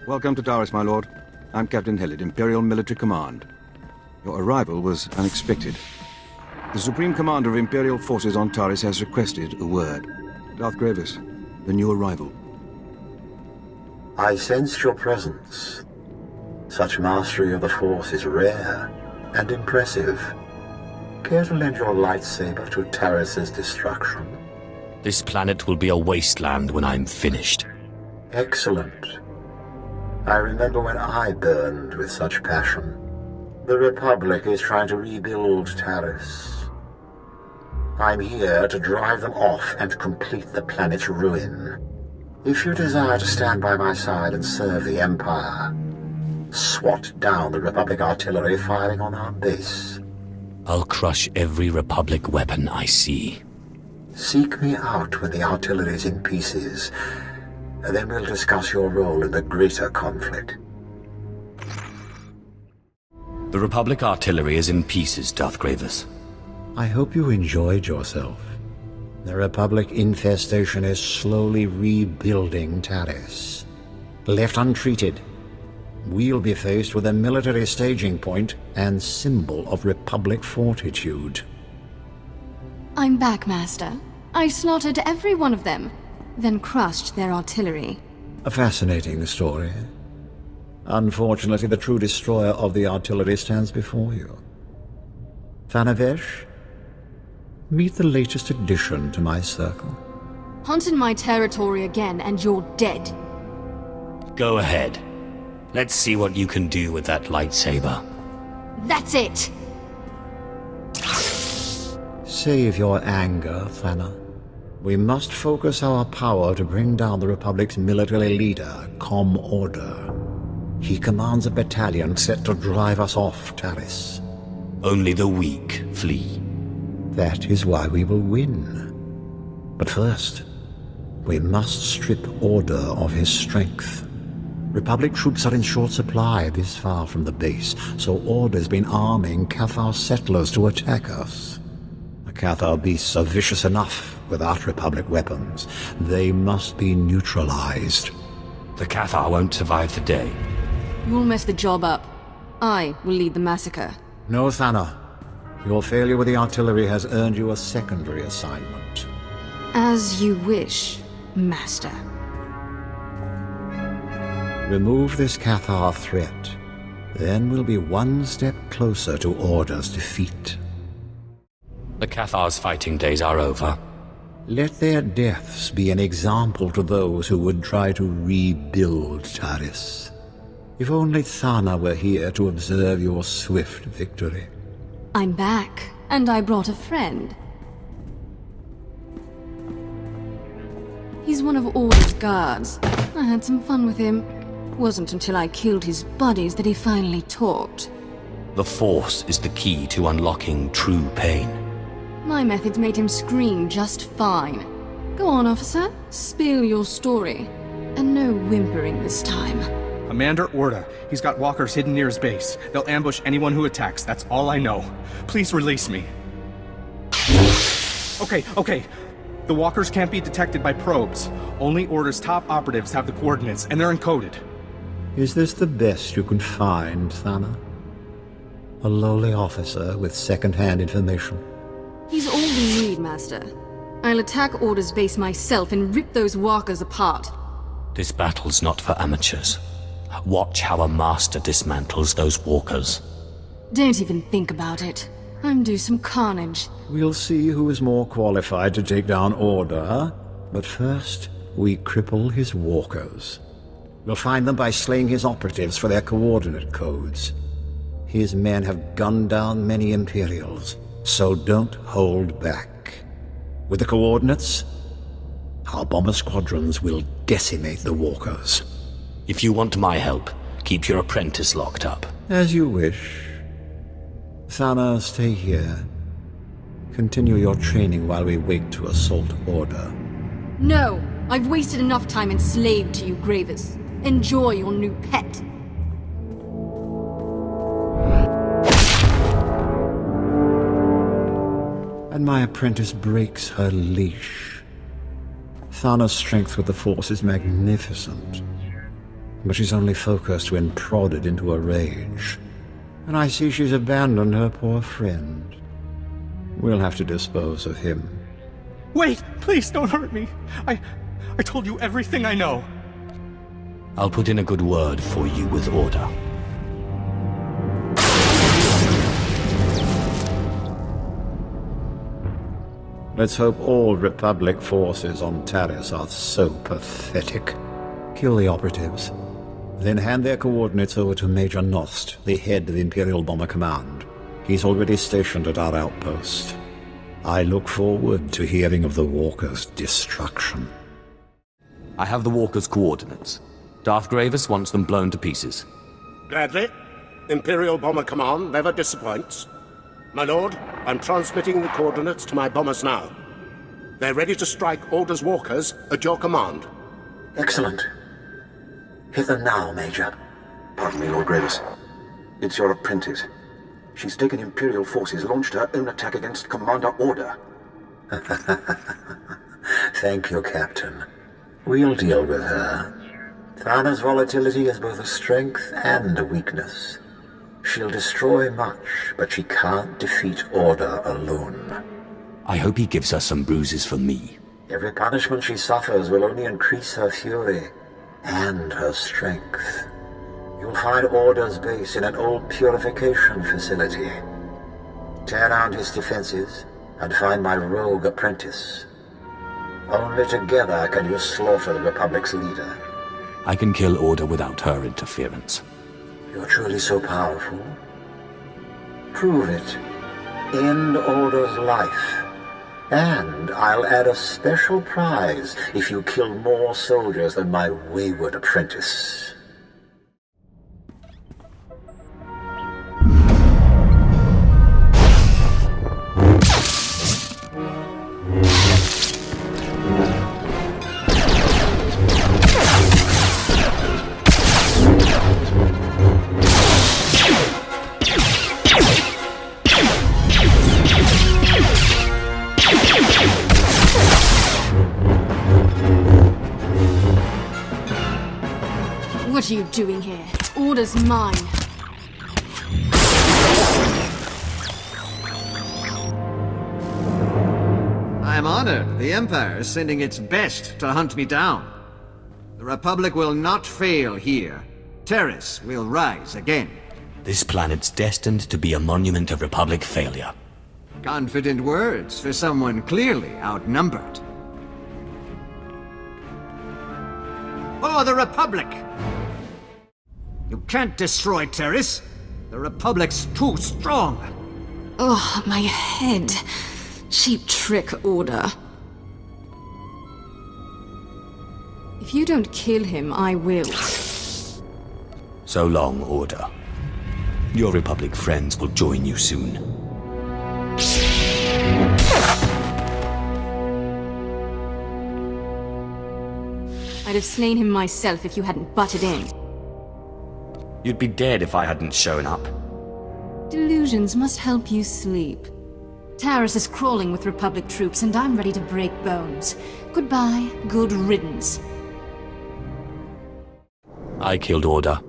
Welcome to Taris, my lord. I'm Captain Helid, Imperial Military Command. Your arrival was unexpected. The Supreme Commander of Imperial Forces on Taris has requested a word. Darth Grievous, the new arrival. I sensed your presence. Such mastery of the Force is rare and impressive. Care to lend your lightsaber to Taris's destruction? This planet will be a wasteland when I'm finished. Excellent. I remember when I burned with such passion. The Republic is trying to rebuild Taris. I'm here to drive them off and complete the planet's ruin. If you desire to stand by my side and serve the Empire, swat down the Republic artillery firing on our base. I'll crush every Republic weapon I see. Seek me out when the artillery's in pieces. Then we'll discuss your role in the greater conflict. The Republic artillery is in pieces, Darth Grievous. I hope you enjoyed yourself. The Republic infestation is slowly rebuilding Taris. Left untreated, we'll be faced with a military staging point and symbol of Republic fortitude. I'm back, Master. I slaughtered every one of them, then crushed their artillery. A fascinating story. Unfortunately, the true destroyer of the artillery stands before you. Thanavesh, meet the latest addition to my circle. Hunt in my territory again, and you're dead. Go ahead. Let's see what you can do with that lightsaber. That's it! Save your anger, Thana. We must focus our power to bring down the Republic's military leader, Orda. He commands a battalion set to drive us off Taris. Only the weak flee. That is why we will win. But first, we must strip Orda of his strength. Republic troops are in short supply this far from the base, so Orda's been arming Cathar settlers to attack us. The Cathar beasts are vicious enough without Republic weapons. They must be neutralized. The Cathar won't survive the day. You'll mess the job up. I will lead the massacre. No, Thana. Your failure with the artillery has earned you a secondary assignment. As you wish, Master. Remove this Cathar threat. Then we'll be one step closer to Orda's defeat. The Cathar's fighting days are over. Let their deaths be an example to those who would try to rebuild Taris. If only Thana were here to observe your swift victory. I'm back, and I brought a friend. He's one of Orda's guards. I had some fun with him. Wasn't until I killed his buddies that he finally talked. The Force is the key to unlocking true pain. My methods made him scream just fine. Go on, officer. Spill your story. And no whimpering this time. Commander Orda. He's got walkers hidden near his base. They'll ambush anyone who attacks. That's all I know. Please release me. Okay. The walkers can't be detected by probes. Only Orda's top operatives have the coordinates, and they're encoded. Is this the best you can find, Thana? A lowly officer with second-hand information? He's all we need, Master. I'll attack Orda's base myself and rip those walkers apart. This battle's not for amateurs. Watch how a master dismantles those walkers. Don't even think about it. I'm due some carnage. We'll see who is more qualified to take down Orda, but first, we cripple his walkers. We'll find them by slaying his operatives for their coordinate codes. His men have gunned down many Imperials, so don't hold back. With the coordinates, our bomber squadrons will decimate the walkers. If you want my help, keep your apprentice locked up. As you wish. Thana, stay here. Continue your training while we wait to assault Orda. No! I've wasted enough time enslaved to you, Grievous. Enjoy your new pet. And my apprentice breaks her leash. Thana's strength with the Force is magnificent. but she's only focused when prodded into a rage. And I see she's abandoned her poor friend. We'll have to dispose of him. Wait! Please don't hurt me! I told you everything I know. I'll put in a good word for you with Orda. Let's hope all Republic forces on Taris are so pathetic. Kill the operatives, then hand their coordinates over to Major Nost, the head of Imperial Bomber Command. He's already stationed at our outpost. I look forward to hearing of the Walker's destruction. I have the Walker's coordinates. Darth Gravis wants them blown to pieces. Gladly. Imperial Bomber Command never disappoints. My lord, I'm transmitting the coordinates to my bombers now. They're ready to strike Orda's walkers at your command. Excellent. Hit them now, Major. Pardon me, Lord Gravis. It's your apprentice. She's taken Imperial forces, launched her own attack against Commander Orda. Thank you, Captain. We'll deal with her. Thana's volatility is both a strength and a weakness. She'll destroy much, but she can't defeat Orda alone. I hope he gives her some bruises for me. Every punishment she suffers will only increase her fury and her strength. You'll find Orda's base in an old purification facility. Tear down his defenses and find my rogue apprentice. Only together can you slaughter the Republic's leader. I can kill Orda without her interference. You're truly so powerful. Prove it. End Orda's life. And I'll add a special prize if you kill more soldiers than my wayward apprentice. What are you doing here? Orda's mine. I'm honored. The Empire is sending its best to hunt me down. The Republic will not fail here. Taris will rise again. This planet's destined to be a monument of Republic failure. Confident words for someone clearly outnumbered. For the Republic! You can't destroy Taris. The Republic's too strong. Ugh, my head. Cheap trick, Orda. If you don't kill him, I will. So long, Orda. Your Republic friends will join you soon. I'd have slain him myself if you hadn't butted in. You'd be dead if I hadn't shown up. Delusions must help you sleep. Taris is crawling with Republic troops, and I'm ready to break bones. Goodbye, good riddance. I killed Orda.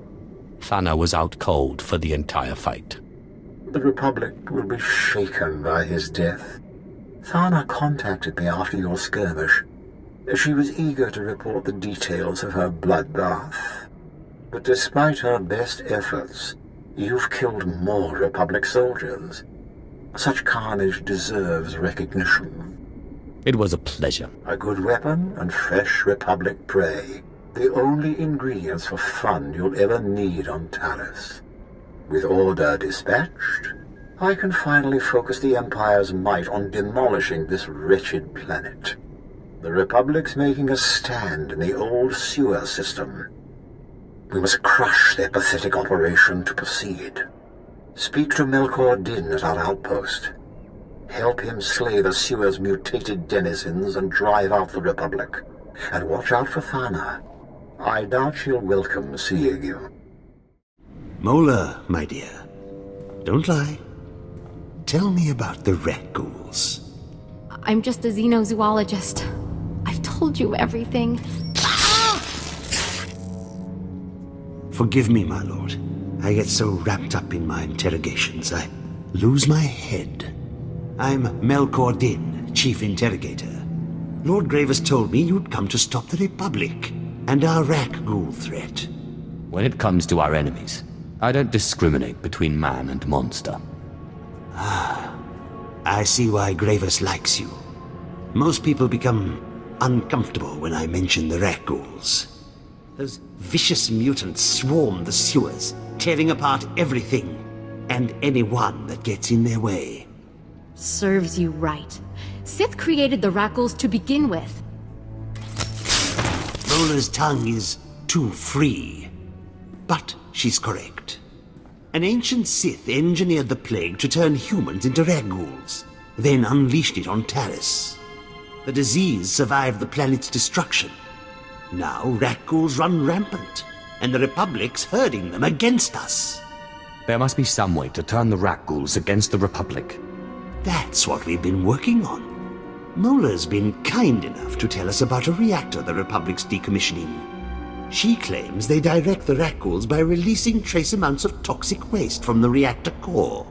Thana was out cold for the entire fight. The Republic will be shaken by his death. Thana contacted me after your skirmish. She was eager to report the details of her bloodbath. But despite her best efforts, you've killed more Republic soldiers. Such carnage deserves recognition. It was a pleasure. A good weapon and fresh Republic prey. The only ingredients for fun you'll ever need on Taris. With Orda dispatched, I can finally focus the Empire's might on demolishing this wretched planet. The Republic's making a stand in the old sewer system. We must crush their pathetic operation to proceed. Speak to Melkor Din at our outpost. Help him slay the sewer's mutated denizens and drive out the Republic. And watch out for Thana. I doubt she'll welcome seeing you. Mola, my dear. Don't lie. Tell me about the Rakghouls. I'm just a xenozoologist. I've told you everything. Forgive me, my lord. I get so wrapped up in my interrogations, I lose my head. I'm Melkor Din, Chief Interrogator. Lord Gravis told me you'd come to stop the Republic and our Rakghoul threat. When it comes to our enemies, I don't discriminate between man and monster. I see why Gravis likes you. Most people become uncomfortable when I mention the Rakghouls. Those vicious mutants swarm the sewers, tearing apart everything and anyone that gets in their way. Serves you right. Sith created the Rakghouls to begin with. Rola's tongue is too free. But she's correct. An ancient Sith engineered the plague to turn humans into Rakghouls, then unleashed it on Taris. The disease survived the planet's destruction. Now Rakghouls run rampant, and the Republic's herding them against us. There must be some way to turn the Rakghouls against the Republic. That's what we've been working on. Mola's been kind enough to tell us about a reactor the Republic's decommissioning. She claims they direct the Rakghouls by releasing trace amounts of toxic waste from the reactor core.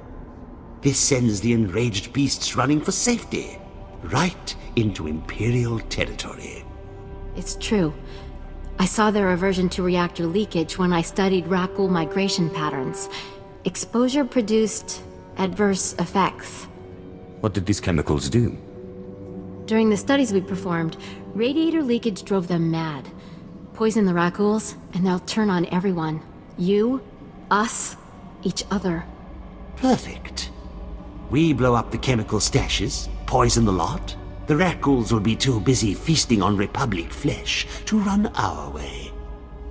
This sends the enraged beasts running for safety, right into Imperial territory. It's true. I saw their aversion to reactor leakage when I studied Rakghoul migration patterns. Exposure produced adverse effects. What did these chemicals do? During the studies we performed, radiator leakage drove them mad. Poison the Rakghouls, and they'll turn on everyone. You, us, each other. Perfect. We blow up the chemical stashes, poison the lot. The Rakghouls will be too busy feasting on Republic flesh to run our way.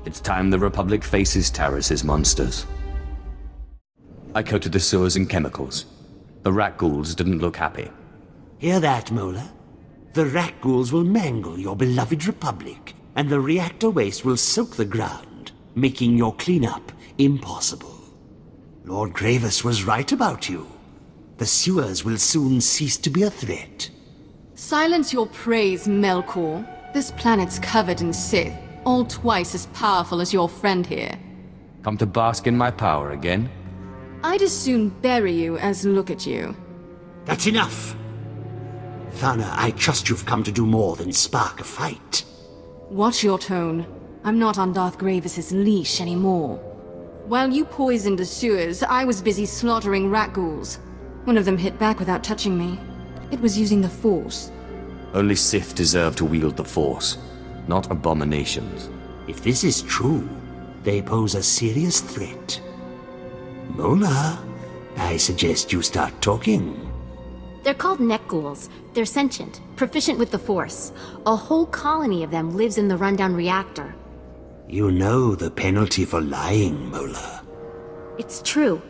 It's time the Republic faces Taris's monsters. I coated the sewers in chemicals. The Rakghouls didn't look happy. Hear that, Mola? The Rakghouls will mangle your beloved Republic, and the reactor waste will soak the ground, making your cleanup impossible. Lord Gravis was right about you. The sewers will soon cease to be a threat. Silence your praise, Melkor. This planet's covered in Sith, all twice as powerful as your friend here. Come to bask in my power again? I'd as soon bury you as look at you. That's enough! Thana, I trust you've come to do more than spark a fight. Watch your tone. I'm not on Darth Gravis's leash anymore. While you poisoned the sewers, I was busy slaughtering Rakghouls. One of them hit back without touching me. It was using the Force. Only Sith deserve to wield the Force, not abominations. If this is true, they pose a serious threat. Mola, I suggest you start talking. They're called Nekghouls. They're sentient, proficient with the Force. A whole colony of them lives in the rundown reactor. You know the penalty for lying, Mola. It's true.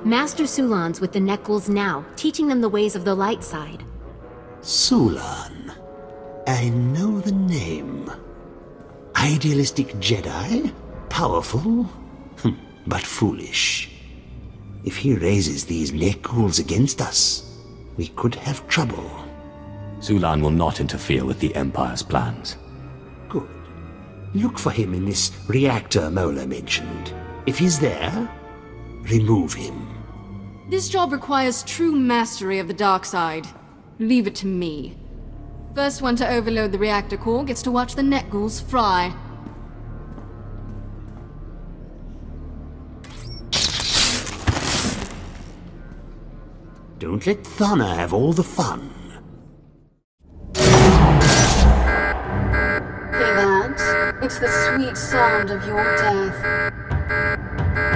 Master Sulan's with the Nekghouls now, teaching them the ways of the light side. Sulan. I know the name. Idealistic Jedi? Powerful? But foolish. If he raises these Nekghouls against us, we could have trouble. Sulan will not interfere with the Empire's plans. Good. Look for him in this reactor Mola mentioned. If he's there, remove him. This job requires true mastery of the dark side. Leave it to me. First one to overload the reactor core gets to watch the Nekghouls fry. Don't let Thana have all the fun. Hear that? It's the sweet sound of your death.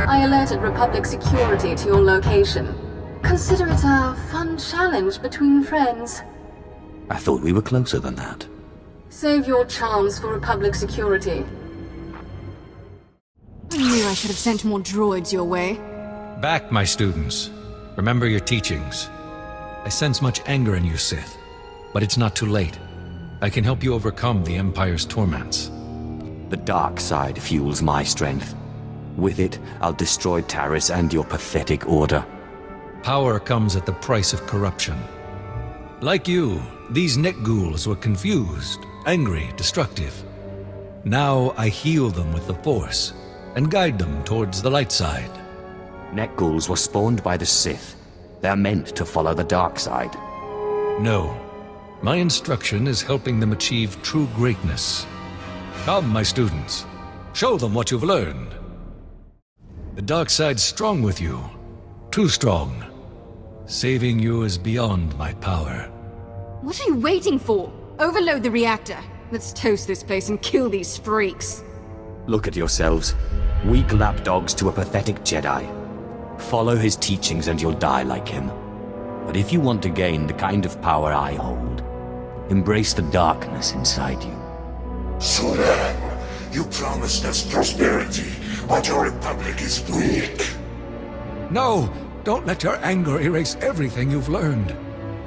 I alerted Republic security to your location. Consider it a fun challenge between friends. I thought we were closer than that. Save your charms for Republic security. I knew I should have sent more droids your way. Back, my students. Remember your teachings. I sense much anger in you, Sith. But it's not too late. I can help you overcome the Empire's torments. The dark side fuels my strength. With it, I'll destroy Taris and your pathetic Order. Power comes at the price of corruption. Like you, these Nekghouls were confused, angry, destructive. Now I heal them with the Force, and guide them towards the light side. Nekghouls were spawned by the Sith. They're meant to follow the dark side. No. My instruction is helping them achieve true greatness. Come, my students. Show them what you've learned. The dark side's strong with you. Too strong. Saving you is beyond my power. What are you waiting for? Overload the reactor. Let's toast this place and kill these freaks. Look at yourselves. Weak lapdogs to a pathetic Jedi. Follow his teachings and you'll die like him. But if you want to gain the kind of power I hold, embrace the darkness inside you. Sulan, you promised us prosperity, but your republic is weak. No! Don't let your anger erase everything you've learned.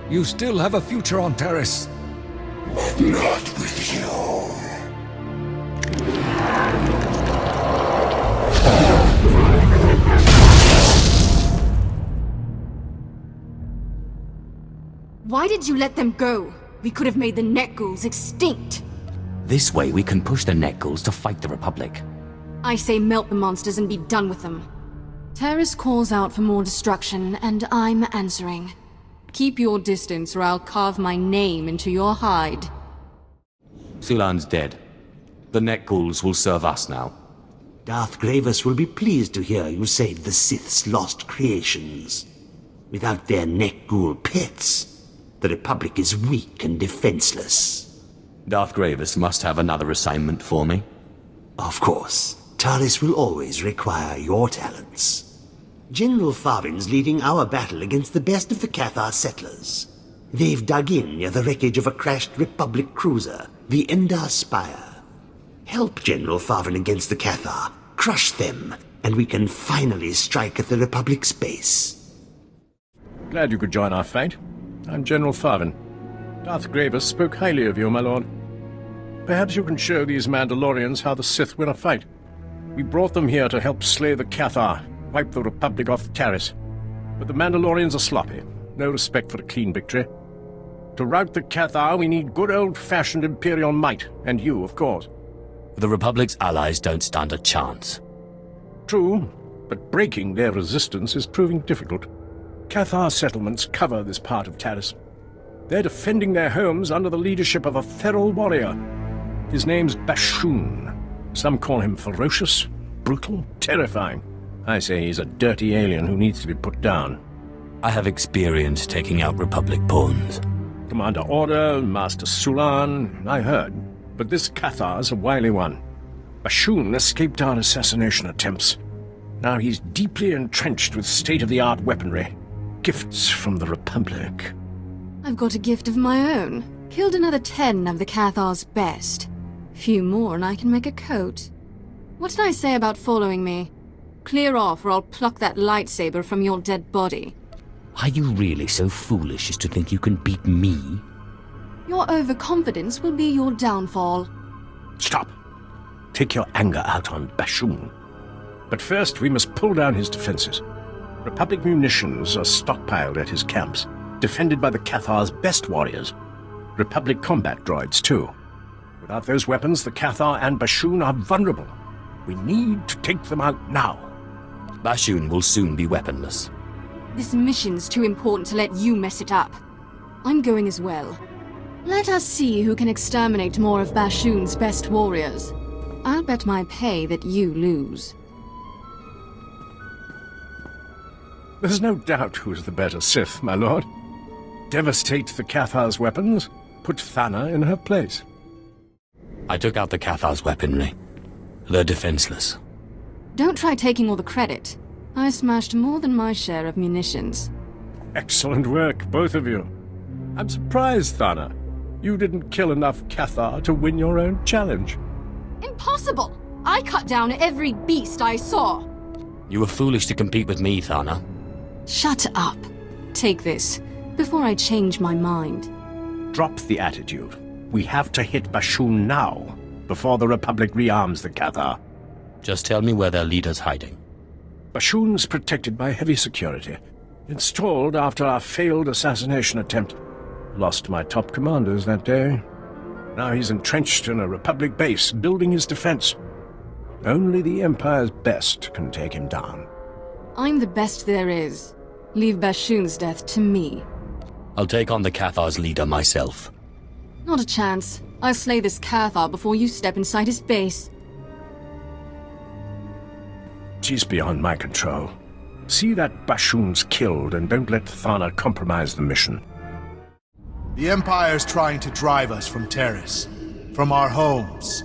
You still have a future on Taris. But not with you. Why did you let them go? We could have made the Nekghouls extinct. This way we can push the Nekghouls to fight the Republic. I say melt the monsters and be done with them. Taris calls out for more destruction, and I'm answering. Keep your distance or I'll carve my name into your hide. Sulan's dead. The Nekghouls will serve us now. Darth Grievous will be pleased to hear you save the Sith's lost creations. Without their Nekghoul pets, the Republic is weak and defenseless. Darth Grievous must have another assignment for me. Of course. Taris will always require your talents. General Farvin's leading our battle against the best of the Cathar settlers. They've dug in near the wreckage of a crashed Republic cruiser, the Endar Spire. Help General Farvin against the Cathar, crush them, and we can finally strike at the Republic's base. Glad you could join our fight. I'm General Farvin. Darth Grievous spoke highly of you, my lord. Perhaps you can show these Mandalorians how the Sith win a fight. We brought them here to help slay the Cathar, wipe the Republic off Taris. But the Mandalorians are sloppy. No respect for a clean victory. To rout the Cathar, we need good old-fashioned Imperial might, and you, of course. The Republic's allies don't stand a chance. True, but breaking their resistance is proving difficult. Cathar settlements cover this part of Taris. They're defending their homes under the leadership of a feral warrior. His name's Bashun. Some call him ferocious, brutal, terrifying. I say he's a dirty alien who needs to be put down. I have experience taking out Republic pawns. Commander Orda, Master Sulan, I heard. But this Cathar's a wily one. Bashun escaped our assassination attempts. Now he's deeply entrenched with state-of-the-art weaponry. Gifts from the Republic. I've got a gift of my own. Killed another 10 of the Cathar's best. Few more and I can make a coat. What did I say about following me? Clear off or I'll pluck that lightsaber from your dead body. Are you really so foolish as to think you can beat me? Your overconfidence will be your downfall. Stop. Take your anger out on Bashun. But first we must pull down his defenses. Republic munitions are stockpiled at his camps, defended by the Cathar's best warriors. Republic combat droids, too. Without those weapons, the Cathar and Bashun are vulnerable. We need to take them out now. Bashun will soon be weaponless. This mission's too important to let you mess it up. I'm going as well. Let us see who can exterminate more of Bashun's best warriors. I'll bet my pay that you lose. There's no doubt who's the better Sith, my lord. Devastate the Cathar's weapons, put Thana in her place. I took out the Cathar's weaponry. They're defenseless. Don't try taking all the credit. I smashed more than my share of munitions. Excellent work, both of you. I'm surprised, Thana. You didn't kill enough Cathar to win your own challenge. Impossible! I cut down every beast I saw. You were foolish to compete with me, Thana. Shut up. Take this, before I change my mind. Drop the attitude. We have to hit Bashun now, before the Republic rearms the Cathar. Just tell me where their leader's hiding. Bashun's protected by heavy security. Installed after our failed assassination attempt. Lost my top commanders that day. Now he's entrenched in a Republic base, building his defense. Only the Empire's best can take him down. I'm the best there is. Leave Bashun's death to me. I'll take on the Cathar's leader myself. Not a chance. I'll slay this Cathar before you step inside his base. She's beyond my control. See that Bashun's killed and don't let Thana compromise the mission. The Empire's trying to drive us from Taris, from our homes.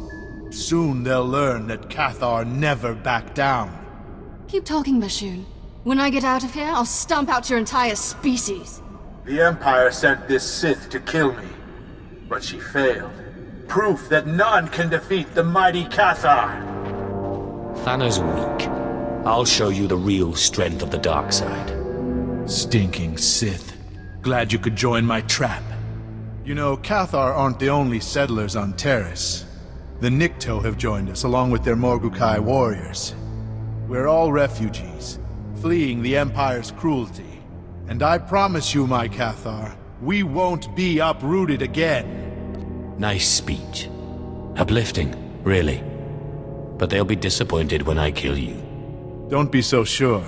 Soon they'll learn that Cathar never back down. Keep talking, Bashun. When I get out of here, I'll stomp out your entire species. The Empire sent this Sith to kill me, but she failed. Proof that none can defeat the mighty Cathar. Thana's weak. I'll show you the real strength of the dark side. Stinking Sith. Glad you could join my trap. You know, Cathar aren't the only settlers on Taris. The Nikto have joined us, along with their Morgukai warriors. We're all refugees, fleeing the Empire's cruelty. And I promise you, my Cathar, we won't be uprooted again. Nice speech. Uplifting, really. But they'll be disappointed when I kill you. Don't be so sure.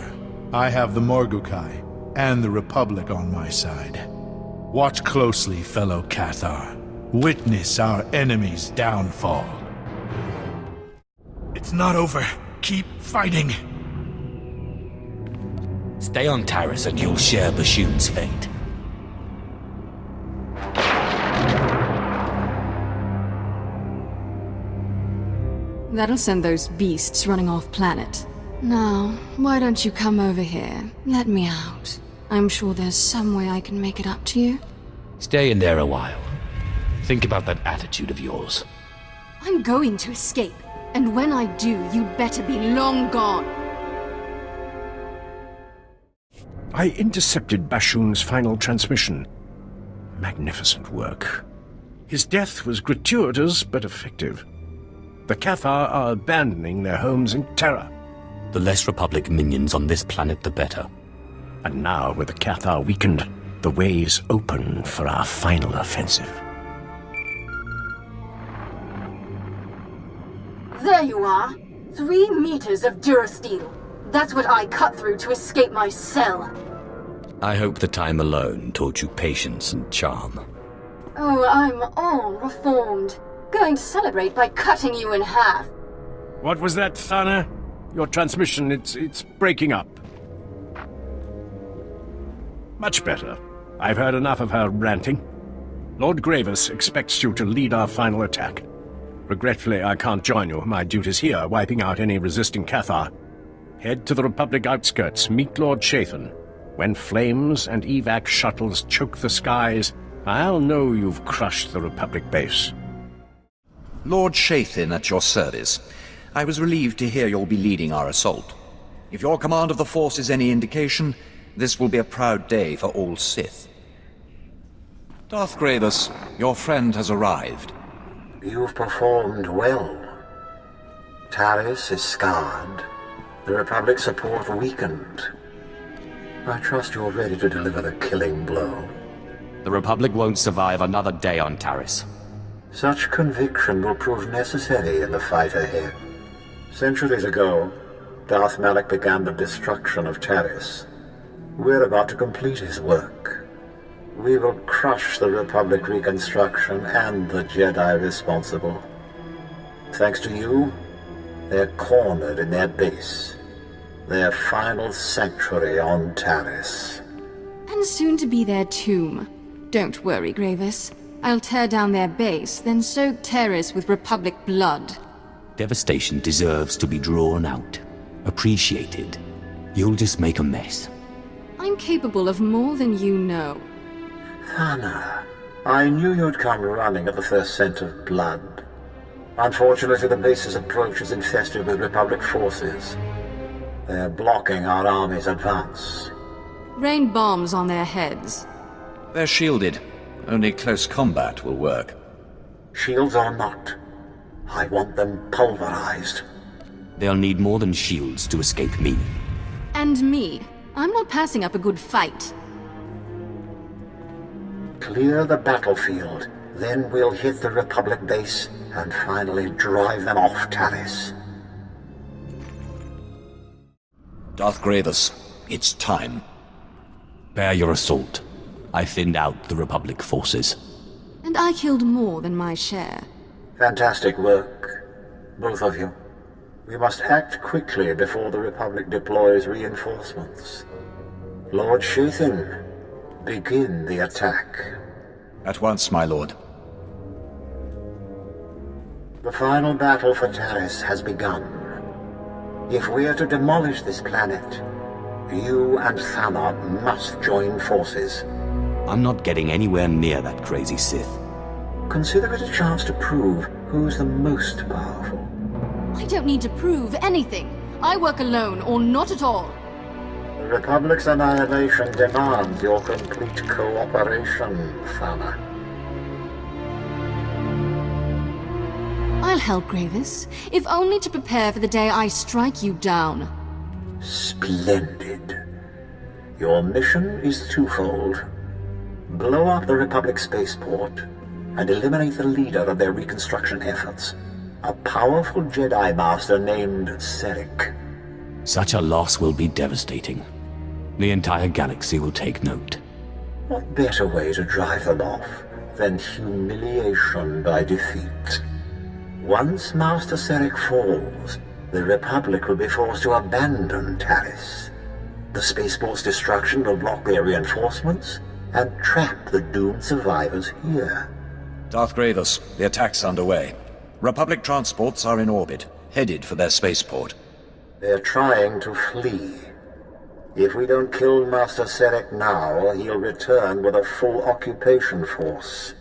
I have the Morgukai and the Republic on my side. Watch closely, fellow Cathar. Witness our enemy's downfall. It's not over. Keep fighting. Stay on Taris and you'll share Bashun's fate. That'll send those beasts running off planet. Now, why don't you come over here? Let me out. I'm sure there's some way I can make it up to you. Stay in there a while. Think about that attitude of yours. I'm going to escape, and when I do, you'd better be long gone. I intercepted Bashun's final transmission. Magnificent work. His death was gratuitous but effective. The Cathar are abandoning their homes in terror. The less Republic minions on this planet, the better. And now, with the Cathar weakened, the way's open for our final offensive. There you are. 3 meters of durasteel. That's what I cut through to escape my cell. I hope the time alone taught you patience and charm. Oh, I'm all reformed. Going to celebrate by cutting you in half. What was that, Thana? Your transmission, it's breaking up. Much better. I've heard enough of her ranting. Lord Gravis expects you to lead our final attack. Regretfully, I can't join you. My duty's here, wiping out any resisting Cathar. Head to the Republic outskirts, meet Lord Shathan. When flames and evac shuttles choke the skies, I'll know you've crushed the Republic base. Lord Shathan at your service. I was relieved to hear you'll be leading our assault. If your command of the Force is any indication, this will be a proud day for all Sith. Darth Gravis, your friend has arrived. You've performed well. Taris is scarred. The Republic's support weakened. I trust you're ready to deliver the killing blow. The Republic won't survive another day on Taris. Such conviction will prove necessary in the fight ahead. Centuries ago, Darth Malak began the destruction of Taris. We're about to complete his work. We will crush the Republic reconstruction and the Jedi responsible. Thanks to you, they're cornered in their base. Their final sanctuary on Taris. And soon to be their tomb. Don't worry, Gravis. I'll tear down their base, then soak Taris with Republic blood. Devastation deserves to be drawn out, appreciated. You'll just make a mess. I'm capable of more than you know. Thana, I knew you'd come running at the first scent of blood. Unfortunately, the base's approach is infested with Republic forces. They're blocking our army's advance. Rain bombs on their heads. They're shielded. Only close combat will work. Shields or not, I want them pulverized. They'll need more than shields to escape me. And me. I'm not passing up a good fight. Clear the battlefield, then we'll hit the Republic base and finally drive them off Taris. Darth Gravis, it's time. Bear your assault. I thinned out the Republic forces. And I killed more than my share. Fantastic work, both of you. We must act quickly before the Republic deploys reinforcements. Lord Shathin, begin the attack. At once, my lord. The final battle for Taris has begun. If we are to demolish this planet, you and Thana must join forces. I'm not getting anywhere near that crazy Sith. Consider it a chance to prove who's the most powerful. I don't need to prove anything. I work alone, or not at all. The Republic's annihilation demands your complete cooperation, Thana. I'll help, Gravis, if only to prepare for the day I strike you down. Splendid. Your mission is twofold. Blow up the Republic spaceport and eliminate the leader of their reconstruction efforts, a powerful Jedi Master named Serek. Such a loss will be devastating. The entire galaxy will take note. What better way to drive them off than humiliation by defeat? Once Master Serek falls, the Republic will be forced to abandon Taris. The spaceport's destruction will block their reinforcements and trap the doomed survivors here. Darth Gravis, the attack's underway. Republic transports are in orbit, headed for their spaceport. They're trying to flee. If we don't kill Master Serek now, he'll return with a full occupation force.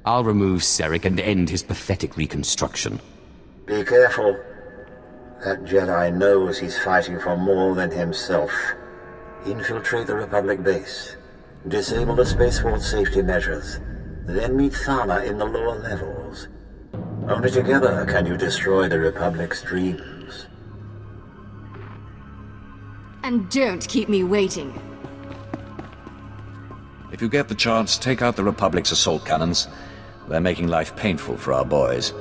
I'll remove Serek and end his pathetic reconstruction. Be careful. That Jedi knows he's fighting for more than himself. Infiltrate the Republic base. Disable the spaceport safety measures. Then meet Thana in the lower levels. Only together can you destroy the Republic's dreams. And don't keep me waiting. If you get the chance, take out the Republic's assault cannons. They're making life painful for our boys.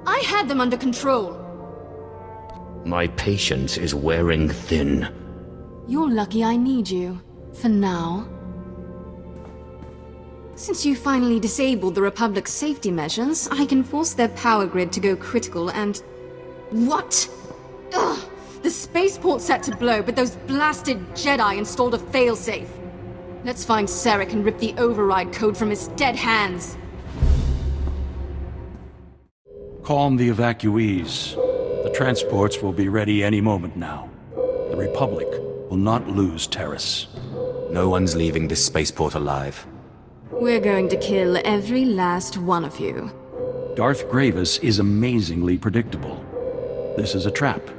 I had them under control. My patience is wearing thin. You're lucky I need you. For now. Since you finally disabled the Republic's safety measures, I can force their power grid to go critical and... What? Ugh! The spaceport's set to blow, but those blasted Jedi installed a failsafe. Let's find Serek and rip the override code from his dead hands. Calm the evacuees. The transports will be ready any moment now. The Republic will not lose Taris. No one's leaving this spaceport alive. We're going to kill every last one of you. Darth Gravis is amazingly predictable. This is a trap,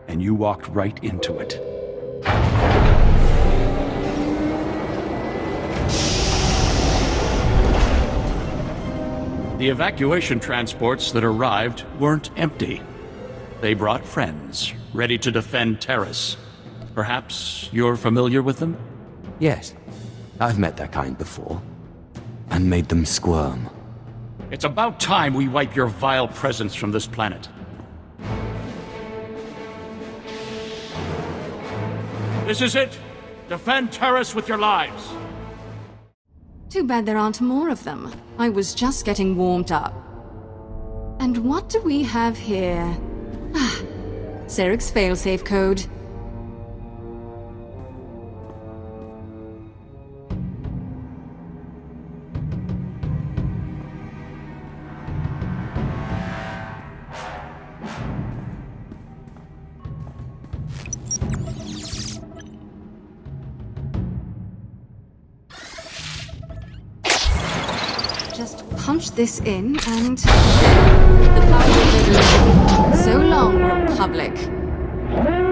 and you walked right into it. The evacuation transports that arrived weren't empty. They brought friends, ready to defend Taris. Perhaps you're familiar with them? Yes, I've met that kind before. And made them squirm. It's about time we wipe your vile presence from this planet. This is it! Defend Taris with your lives! Too bad there aren't more of them. I was just getting warmed up. And what do we have here? Ah, Serek's failsafe code. Just punch this in and... The power is so long, Republic.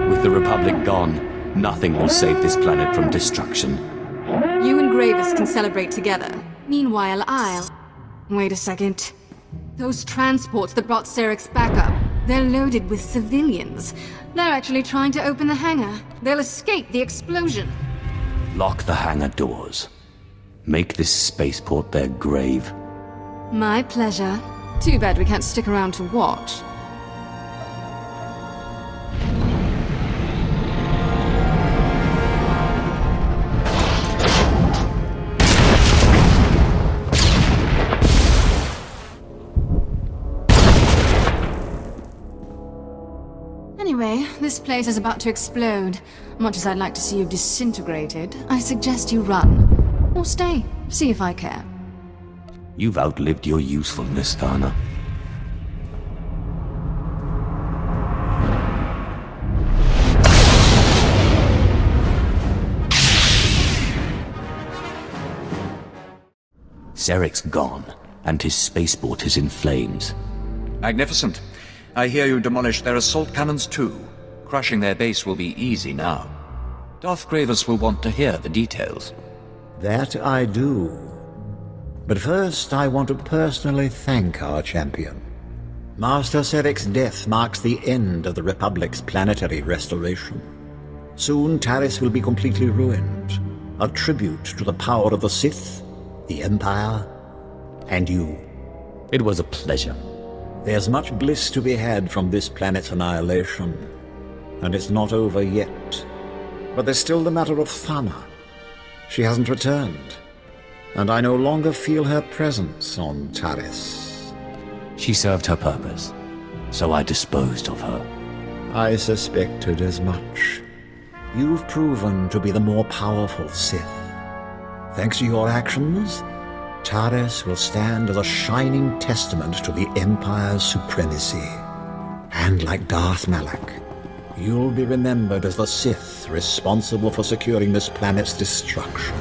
With the Republic gone, nothing will save this planet from destruction. You and Gravis can celebrate together. Meanwhile, I'll... Wait a second. Those transports that brought Serek's backup, they're loaded with civilians. They're actually trying to open the hangar. They'll escape the explosion. Lock the hangar doors. Make this spaceport their grave. My pleasure. Too bad we can't stick around to watch. Anyway, this place is about to explode. Much as I'd like to see you disintegrated, I suggest you run. Or stay, see if I care. You've outlived your usefulness, Thana. Zerek's gone, and his spaceport is in flames. Magnificent. I hear you demolished their assault cannons too. Crushing their base will be easy now. Darth Gravis will want to hear the details. That I do. But first, I want to personally thank our champion. Master Zerek's death marks the end of the Republic's planetary restoration. Soon, Taris will be completely ruined. A tribute to the power of the Sith, the Empire, and you. It was a pleasure. There's much bliss to be had from this planet's annihilation, and it's not over yet. But there's still the matter of Thana. She hasn't returned, and I no longer feel her presence on Taris. She served her purpose, so I disposed of her. I suspected as much. You've proven to be the more powerful Sith. Thanks to your actions, Taris will stand as a shining testament to the Empire's supremacy. And like Darth Malak, you'll be remembered as the Sith responsible for securing this planet's destruction.